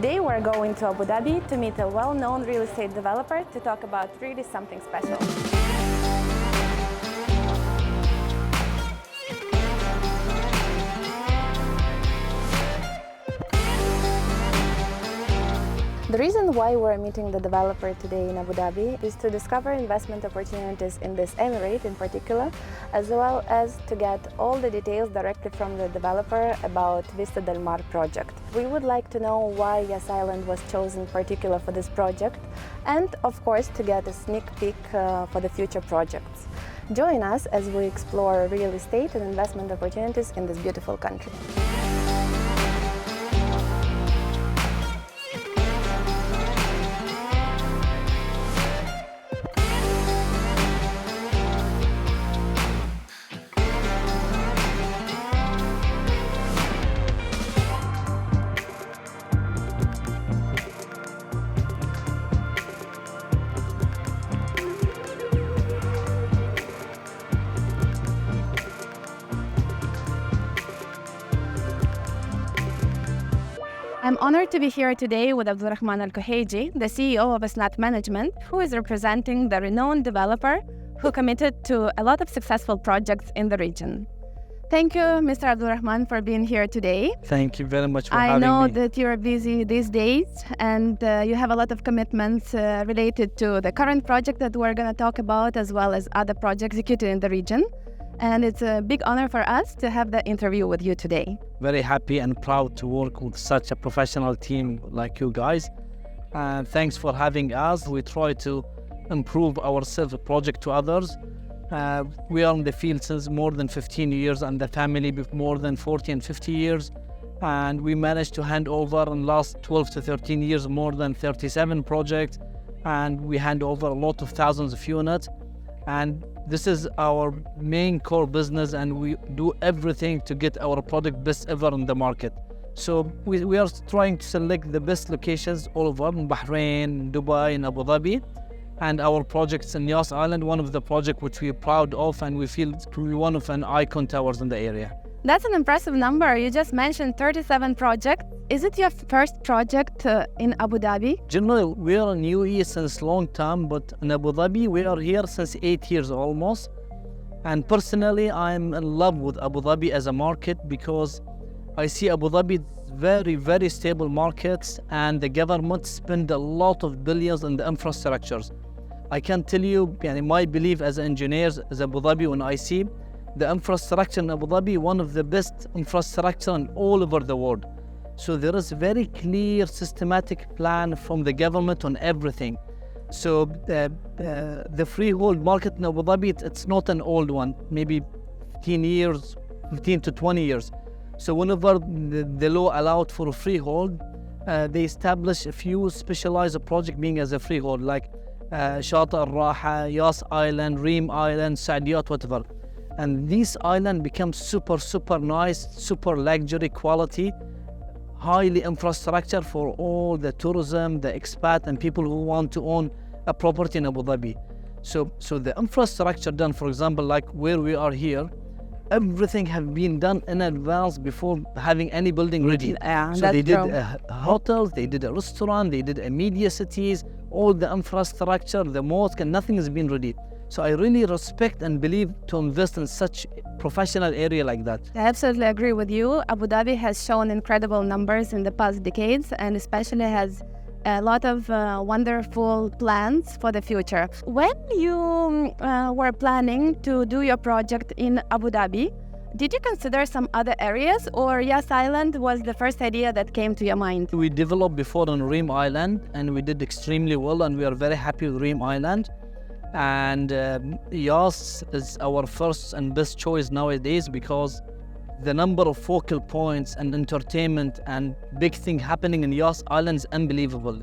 Today we're going to Abu Dhabi to meet a well-known real estate developer to talk about really something special. The reason why we're meeting the developer today in Abu Dhabi is to discover investment opportunities in this emirate in particular, as well as to get all the details directly from the developer about Vista Del Mar project. We would like to know why Yas Island was chosen particular for this project, and of course to get a sneak peek for the future projects. Join us as we explore real estate and investment opportunities in this beautiful country. I'm honored to be here today with Abdulrahman Alkoheji, the CEO of ESNAD Management, who is representing the renowned developer who committed to a lot of successful projects in the region. Thank you, Mr. Abdulrahman, for being here today. Thank you very much for having me. I know that you're busy these days and you have a lot of commitments related to the current project that we're going to talk about, as well as other projects executed in the region. And it's a big honor for us to have the interview with you today. Very happy and proud to work with such a professional team like you guys. And thanks for having us. We try to improve ourselves project to others. We are in the field since more than 15 years and the family with more than 40 and 50 years. And we managed to hand over in last 12 to 13 years more than 37 projects. And we hand over a lot of thousands of units. And this is our main core business, and we do everything to get our product best ever in the market. So we are trying to select the best locations all over in Bahrain, Dubai, and Abu Dhabi. And our projects in Yas Island, one of the projects which we are proud of, and we feel it's really one of an icon towers in the area. That's an impressive number. You just mentioned 37 projects. Is it your first project in Abu Dhabi? Generally, we are in UAE since long time, but in Abu Dhabi, we are here since 8 years almost. And personally, I'm in love with Abu Dhabi as a market because I see Abu Dhabi very, very stable markets, and the government spend a lot of billions in the infrastructures. I can tell you, my belief as engineers as Abu Dhabi, when I see the infrastructure in Abu Dhabi, one of the best infrastructure in all over the world. So there is a very clear systematic plan from the government on everything. So the freehold market in Abu Dhabi, it's not an old one, maybe 15 to 20 years. So whenever the law allowed for a freehold, they establish a few specialized projects being as a freehold, like Shata al-Raha, Yas Island, Reem Island, Saadiyat, whatever. And these islands become super nice, super luxury quality, highly infrastructure for all the tourism, the expat, and people who want to own a property in Abu Dhabi. So the infrastructure done, for example, like where we are here, everything have been done in advance before having any building ready. Yeah, so they did hotels, they did a restaurant, they did a media cities, all the infrastructure, the mosque, and nothing has been ready. So I really respect and believe to invest in such professional area like that. I absolutely agree with you. Abu Dhabi has shown incredible numbers in the past decades, and especially has a lot of wonderful plans for the future. When you were planning to do your project in Abu Dhabi, did you consider some other areas, or Yas Island was the first idea that came to your mind? We developed before on Reem Island, and we did extremely well, and we are very happy with Reem Island. And Yas is our first and best choice nowadays because the number of focal points and entertainment and big thing happening in Yas Island is unbelievable.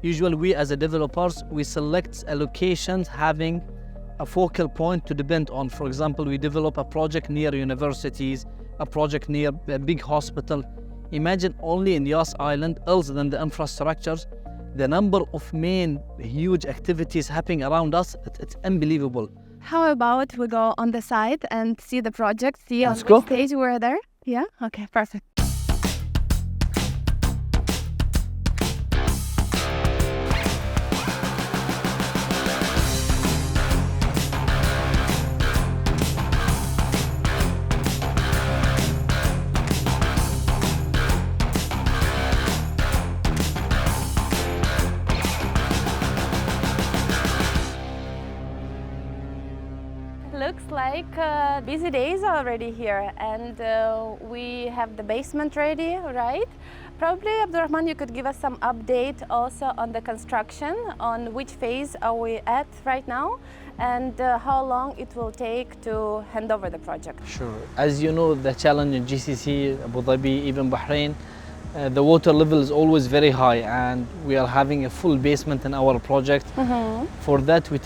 Usually we as a developers, we select a location having a focal point to depend on. For example, we develop a project near universities, a project near a big hospital. Imagine only in Yas Island, other than the infrastructures, the number of main huge activities happening around us, it's unbelievable. How about we go on the site and see the project, see on go. the stage we're there? Yeah? Okay, perfect. looks like busy days already here, and we have the basement ready, right? Probably, Abdulrahman, you could give us some update also on the construction, on which phase are we at right now, and how long it will take to hand over the project. Sure. As you know, the challenge in GCC, Abu Dhabi, even Bahrain, the water level is always very high, and we are having a full basement in our project. For that, we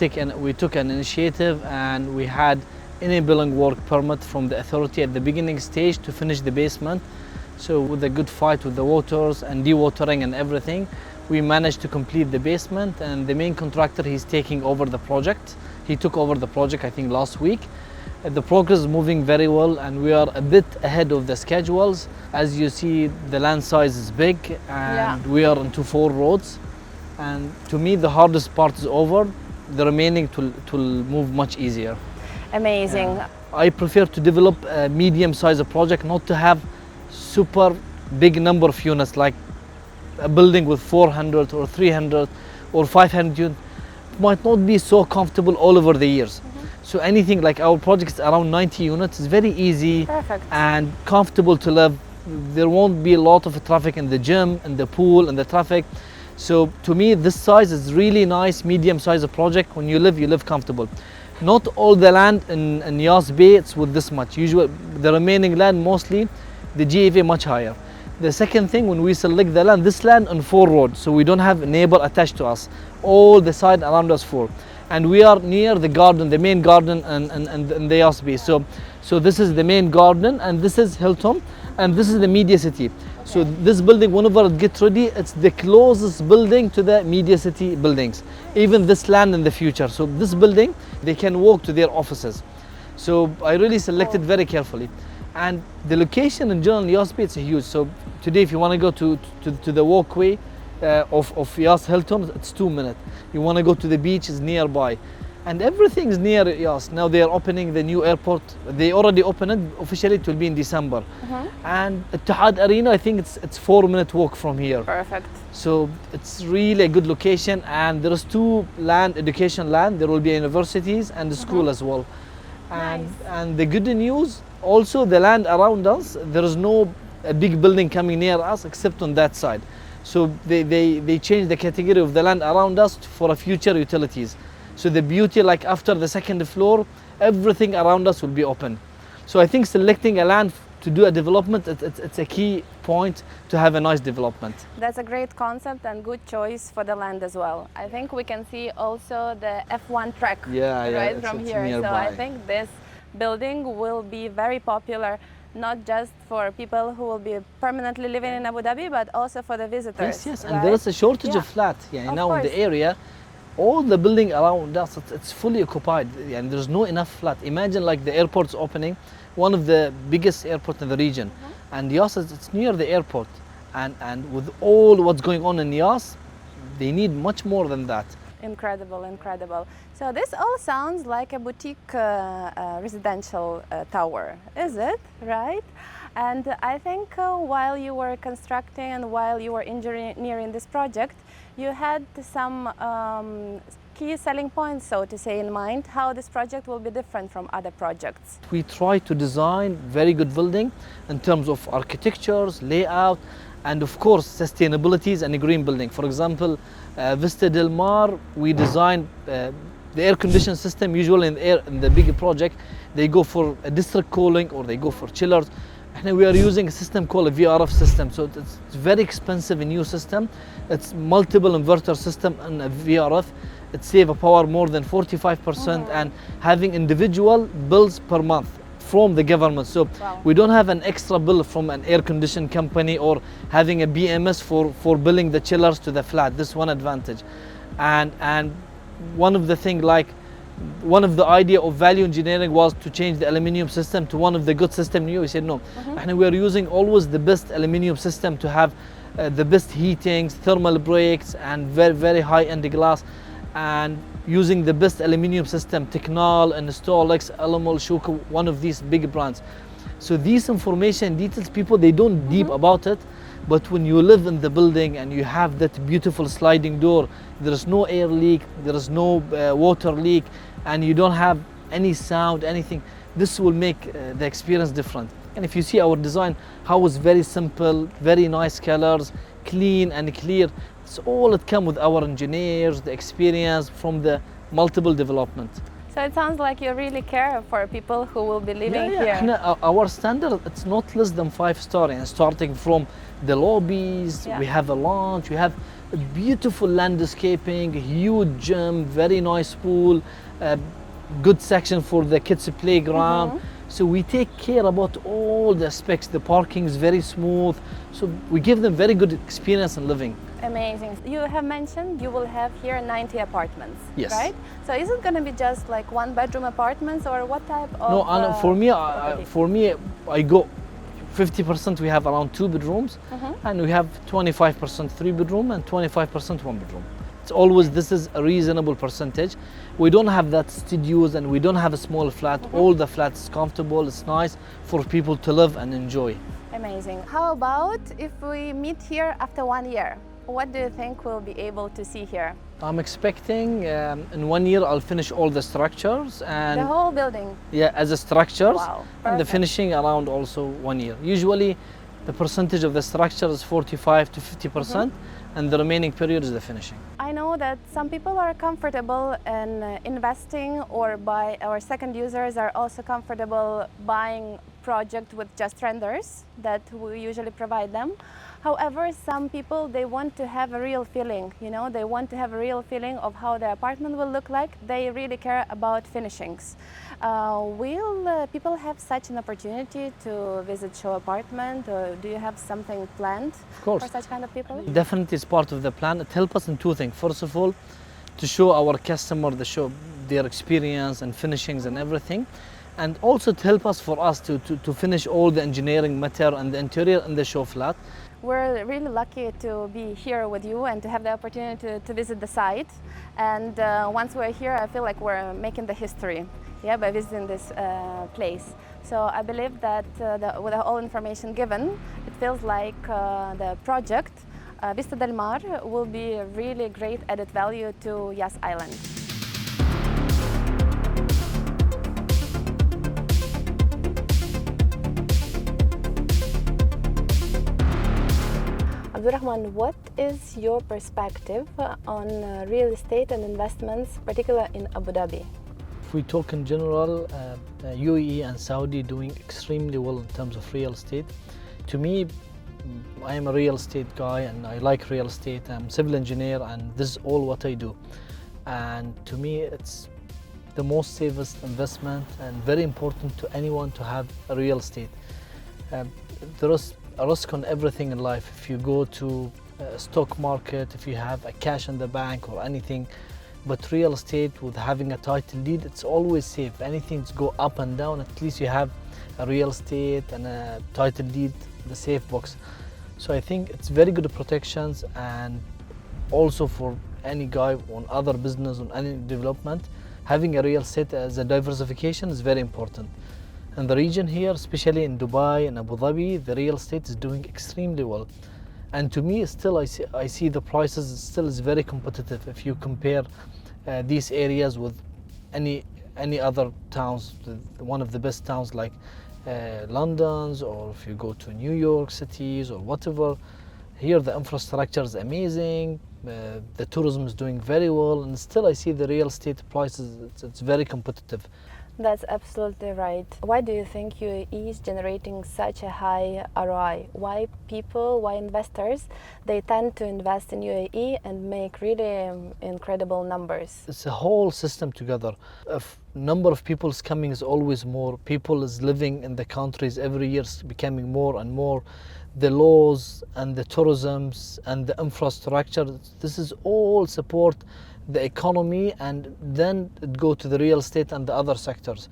took an initiative, and we had enabling work permit from the authority at the beginning stage to finish the basement. So with a good fight with the waters and dewatering and everything, we managed to complete the basement, and the main contractor, he's taking over the project. He took over the project, I think, last week. The progress is moving very well, and we are a bit ahead of the schedules. As you see, the land size is big, and we are into 4 roads. And to me, the hardest part is over. The remaining will move much easier. Amazing. I prefer to develop a medium-sized project, not to have super big number of units, like a building with 400 or 300 or 500 units might not be so comfortable all over the years. So anything like our project is around 90 units, is very easy. Perfect. And comfortable to live. There won't be a lot of traffic in the gym, in the pool, in the traffic. So to me, this size is really nice, medium-sized project. When you live comfortable. Not all the land in Yas Bay, it's with this much. Usually, the remaining land, mostly, the GFA much higher. The second thing, when we select the land, this land on 4 roads, so we don't have a neighbor attached to us. All the side around us 4. And we are near the garden, the main garden and the Yas Bay. So this is the main garden, and this is Hilton, and this is the media city. Okay. So this building, whenever it gets ready, it's the closest building to the media city buildings. Even this land in the future. So this building, they can walk to their offices. So I really selected very carefully. And the location in general, Yas Bay, it's huge. So today, if you want to go to the walkway of Yas Hilton, it's 2 minutes. You want to go to the beach, is nearby. And everything is near Yas. Now they are opening the new airport. They already opened it. Officially, it will be in December. And Ittihad Arena, I think it's 4-minute walk from here. Perfect. So it's really a good location. And there is 2 education land. There will be universities and the school as well. And the good news, also the land around us, there is no a big building coming near us except on that side. So they changed the category of the land around us for a future utilities. So the beauty, like after the 2nd floor, everything around us will be open. So I think selecting a land to do a development, it's a key point to have a nice development. That's a great concept and good choice for the land as well. I think we can see also the F1 track right from here. Nearby. So I think this building will be very popular, not just for people who will be permanently living in Abu Dhabi, but also for the visitors. Yes, right? And there is a shortage of flats. Now in the area, all the building around us, it's fully occupied, and there's no enough flat. Imagine like the airport's opening, one of the biggest airports in the region, and Yas, it's near the airport, and with all what's going on in Yas, they need much more than that. Incredible, incredible. So this all sounds like a boutique residential tower, is it? Right? And I think while you were constructing and while you were engineering this project, you had some key selling points, so to say, in mind, how this project will be different from other projects. We try to design very good building in terms of architectures, layout, and of course sustainabilities and a green building. For example, Vista Del Mar, we designed the air conditioning system. Usually in the big project, they go for a district cooling or they go for chillers. And we are using a system called a VRF system. So it's very expensive, a new system. It's multiple inverter system and a VRF. It saves power more than 45% and having individual bills per month from the government. So we don't have an extra bill from an air conditioning company or having a BMS for billing the chillers to the flat. This is one advantage. And one of the things, like one of the idea of value engineering was to change the aluminium system to one of the good system. We said no, and we are using always the best aluminium system to have the best heatings, thermal breaks, and very, very high-end glass, and using the best aluminium system, Technal and Stolex, Alumol, Shuka, one of these big brands. So these information details, people, they don't deep about it, but when you live in the building and you have that beautiful sliding door, there is no air leak, there is no water leak, and you don't have any sound, anything. This will make the experience different. And if you see our design, how it's very simple, very nice colors, clean and clear. It's all it come with our engineers, the experience from the multiple development. So it sounds like you really care for people who will be living here. Our standard, it's not less than 5-star, and starting from the lobbies, we have a lounge, we have a beautiful landscaping, a huge gym, very nice pool, good section for the kids playground. So we take care about all the aspects. The parking is very smooth, so we give them very good experience in living. Amazing. You have mentioned you will have here 90 apartments, yes, right? So is it going to be just like 1-bedroom apartments, or what type of? No, for me, I go 50%. We have around 2 bedrooms, and we have 25% 3-bedroom and 25% 1-bedroom. It's always, this is a reasonable percentage. We don't have that studios, and we don't have a small flat. All the flats is comfortable. It's nice for people to live and enjoy. Amazing. How about if we meet here after 1 year? What do you think we'll be able to see here? I'm expecting in 1 year I'll finish all the structures and the whole building. Yeah, as a structures. Wow, and the finishing around also 1 year. Usually the percentage of the structure is 45 to 50%, and the remaining period is the finishing. I know that some people are comfortable in investing, or second users are also comfortable buying project with just renders that we usually provide them. However, some people, they want to have a real feeling, they want to have a real feeling of how the apartment will look like. They really care about finishings. Will people have such an opportunity to visit show apartment, or do you have something planned for such kind of people? Definitely it's part of the plan. It helps us in 2 things. First of all, to show our customer their experience and finishings and everything. And also to help us to finish all the engineering matter and the interior in the show flat. We're really lucky to be here with you and to have the opportunity to visit the site. And once we're here, I feel like we're making the history, by visiting this place. So I believe that with all information given, it feels like the project Vista Del Mar will be a really great added value to Yas Island. Abdulrahman, what is your perspective on real estate and investments, particularly in Abu Dhabi? If we talk in general, UAE and Saudi doing extremely well in terms of real estate. To me, I am a real estate guy and I like real estate. I'm a civil engineer and this is all what I do. And to me, it's the most safest investment and very important to anyone to have a real estate. There is a risk on everything in life. If you go to a stock market, if you have a cash in the bank or anything, but real estate with having a title deed, it's always safe. Anything to go up and down, at least you have a real estate and a title deed, the safe box. So I think it's very good protections, and also for any guy on other business, on any development, having a real estate as a diversification is very important. In the region here, especially in Dubai and Abu Dhabi, the real estate is doing extremely well. And to me, still I see the prices still is very competitive if you compare these areas with any other towns, one of the best towns like London's, or if you go to New York cities or whatever. Here the infrastructure is amazing, the tourism is doing very well, and still I see the real estate prices, it's very competitive. That's absolutely right. Why do you think UAE is generating such a high ROI? Why investors, they tend to invest in UAE and make really incredible numbers? It's a whole system together. A number of people is coming is always more. People is living in the countries every year is becoming more and more. The laws and the tourisms and the infrastructure, this is all support the economy, and then it go to the real estate and the other sectors.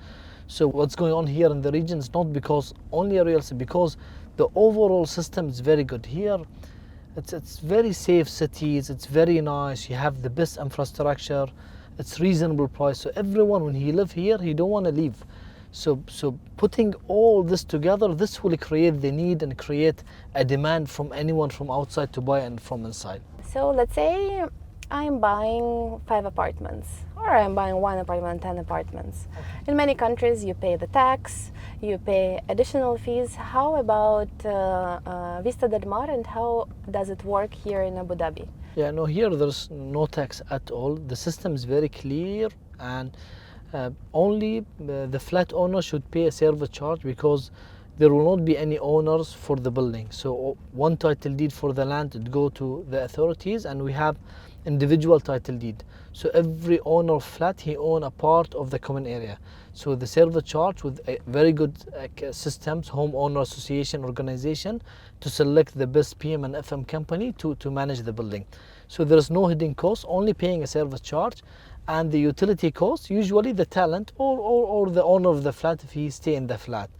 So what's going on here in the region is not because only a real estate, because the overall system is very good here. It's very safe cities, it's very nice, you have the best infrastructure, it's reasonable price. So everyone, when he live here, he don't want to leave. So putting all this together, this will create the need and create a demand from anyone from outside to buy and from inside. So let's say I'm buying 5 apartments, or I'm buying 1 apartment, 10 apartments. In many countries, you pay the tax, you pay additional fees. How about Vista Del Mar, and how does it work here in Abu Dhabi? Yeah, no, here there's no tax at all. The system is very clear, and only the flat owner should pay a service charge, because there will not be any owners for the building. So one title deed for the land would go to the authorities, and we have individual title deed. So every owner of flat, he own a part of the common area. So the service charge with a very good systems, homeowner association organization, to select the best PM and FM company to manage the building. So there's no hidden cost, only paying a service charge. And the utility cost, usually the tenant or the owner of the flat if he stay in the flat.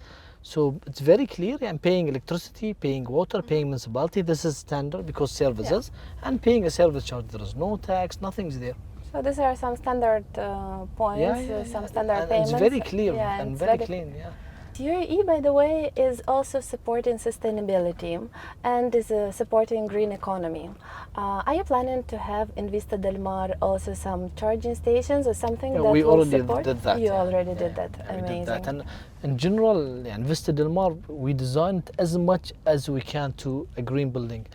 So it's very clear. I'm paying electricity, paying water, paying municipality. This is standard because services, and paying a service charge. There is no tax, nothing's there. So these are some standard points, some standard and payments. It's very clear, yeah, and very clean. Yeah. UAE, by the way, is also supporting sustainability and is supporting green economy. Are you planning to have in Vista Del Mar also some charging stations or something that we will already support? did that. You already did that. We Amazing. did that. And in general, in Vista Del Mar, we designed as much as we can to a green building.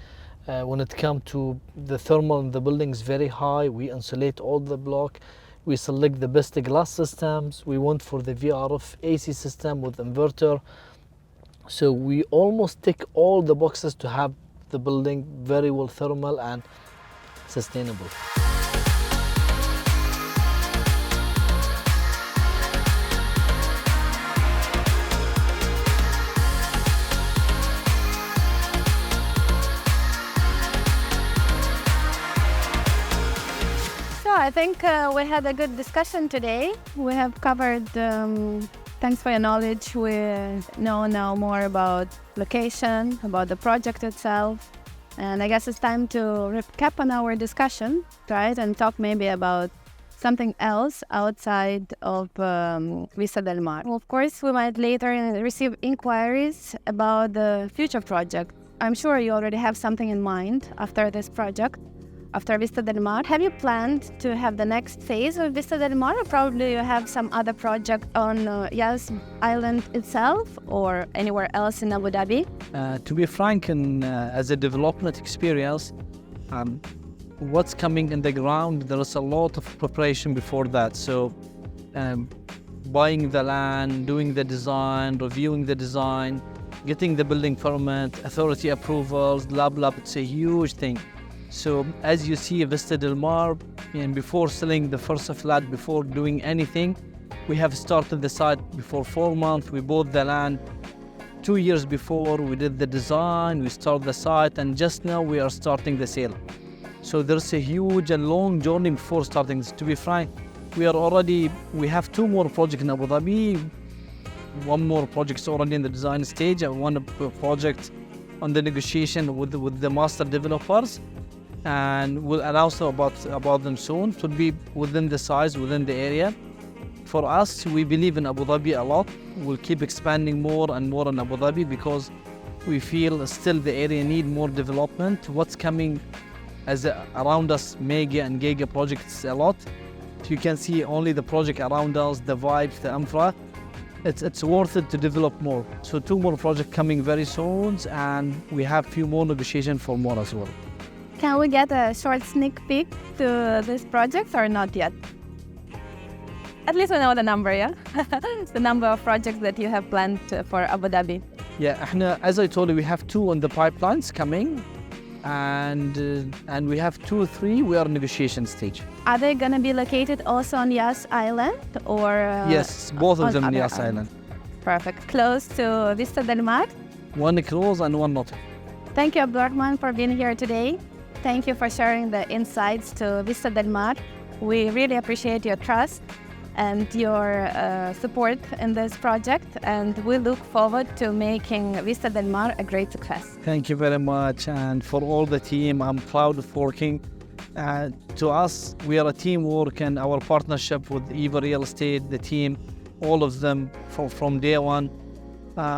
When it comes to the thermal in the building is very high. We insulate all the block. We select the best glass systems. We went for the VRF AC system with inverter. So we almost tick all the boxes to have the building very well thermal and sustainable. I think we had a good discussion today. We have covered, thanks for your knowledge, we know now more about location, about the project itself. And I guess it's time to recap on our discussion, right? And talk maybe about something else outside of Vista Del Mar. Well, of course, we might later receive inquiries about the future project. I'm sure you already have something in mind after this project. After Vista Del Mar, have you planned to have the next phase of Vista Del Mar, or probably you have some other project on Yas Island itself or anywhere else in Abu Dhabi? To be frank, as a development experience, what's coming in the ground, there is a lot of preparation before that. So buying the land, doing the design, reviewing the design, getting the building permit, authority approvals, blah, blah, it's a huge thing. So as you see, Vista Del Mar, and before selling the first flat, before doing anything, we have started the site before 4 months. We bought the land 2 years before. We did the design, we started the site, and just now we are starting the sale. So there's a huge and long journey before starting this. To be frank, we have 2 more projects in Abu Dhabi. 1 more project is already in the design stage, and 1 project on the negotiation with the master developers. And we'll announce about them soon. It will be within the size, within the area. For us, we believe in Abu Dhabi a lot. We'll keep expanding more and more in Abu Dhabi because we feel still the area need more development. What's coming around us, mega and giga projects a lot. You can see only the project around us, the vibes, the infra. It's worth it to develop more. So 2 more projects coming very soon, and we have few more negotiations for more as well. Can we get a short sneak peek to this project or not yet? At least we know the number, yeah? The number of projects that you have planned for Abu Dhabi. Yeah, as I told you, we have 2 on the pipelines coming, and we have 2 or 3 we are in negotiation stage. Are they going to be located also on Yas Island or? Yes, both of them on Yas Island. Perfect. Close to Vista Del Mar? 1 close and 1 not. Thank you, Abdulrahman, for being here today. Thank you for sharing the insights to Vista Del Mar. We really appreciate your trust and your support in this project, and we look forward to making Vista Del Mar a great success. Thank you very much, and for all the team, I'm proud of working. To us, we are a teamwork, and our partnership with EVA Real Estate, the team, all of them from day one,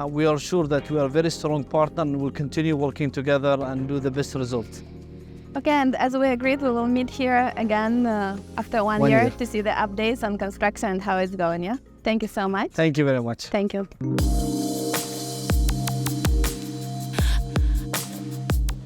we are sure that we are a very strong partner and we'll continue working together and do the best results. Okay, and as we agreed, we will meet here again after one 1 year year. to see the updates on construction and how it's going, yeah? Thank you so much. Thank you very much. Thank you.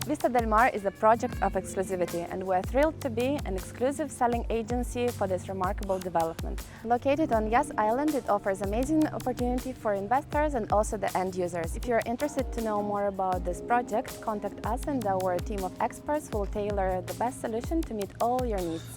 Vista Del Mar is a project of exclusivity, and we're thrilled to be an exclusive selling agency for this remarkable development. Located on Yas Island, it offers amazing opportunity for investors and also the end users. If you're interested to know more about this project, contact us and our team of experts will tailor the best solution to meet all your needs.